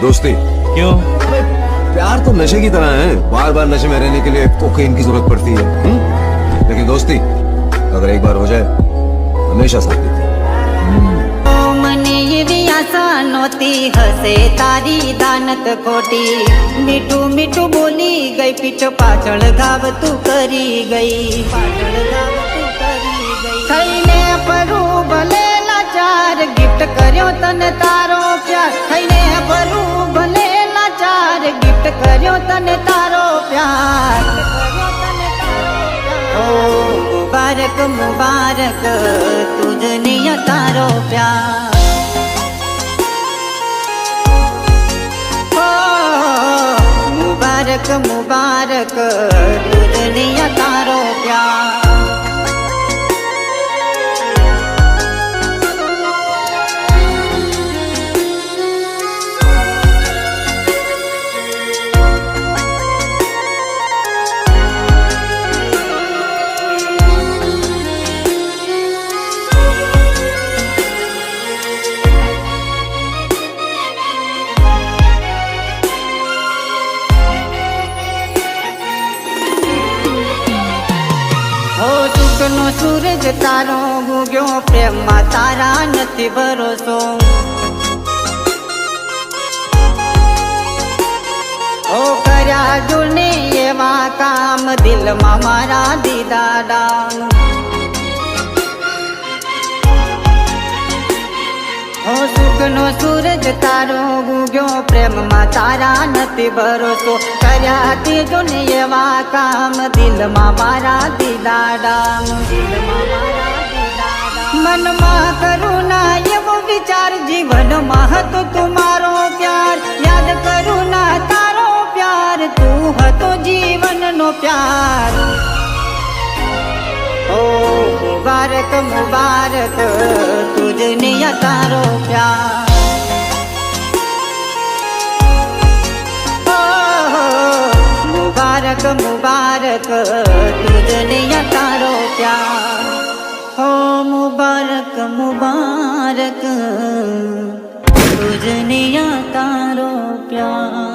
दोस्ती क्यों? प्यार तो नशे की तरह है, बार बार नशे में रहने के लिए कोकीन की जरूरत पड़ती है। लेकिन दोस्ती अगर एक बार हो जाए हमेशा साथ देती है। મને એવી આશા નહોતી હશે તારી દાનત ખોટી મીઠું મીઠું બોલી ગઈ પીઠ પાછળ ઘાવ તું કરી ગઈ થઈને પરું ભલે લાચાર ગિફ્ટ કર્યો તને તારો પ્યાર થઈને પરું ભલે લાચાર ગિફ્ટ કર્યો તને તારો પ્યાર ओ मुबारक मुबारक तुझने या तारो प्यार ओ मुबारक मुबारक तुझने या तारो प्यार નો સૂરજ તારો ઉગ્યો પ્રેમમાં તારા નથી ભરોસો ઓ કર્યા જોને એવા કામ દિલમાં મારા દીદાડાનું ઓ સુખનો સૂરજ તારો ઉગ્યો પ્રેમમાં તારા નથી ભરોસો કર્યા તે જોને એવા કામ દિલમાં મારા દીદાડાનું મનમાં કરુણા એવો વિચાર જીવનમાં હતો તુમારો પ્યાર યાદ કરુણા તારો પ્યાર તું હતો જીવનનો પ્યાર ओ मुबारक मुबारक तुझने या तारो प्यार ओ मुबारक मुबारक तुझने या तारो प्यार ओ मुबारक मुबारक तुझने या तारो प्यार।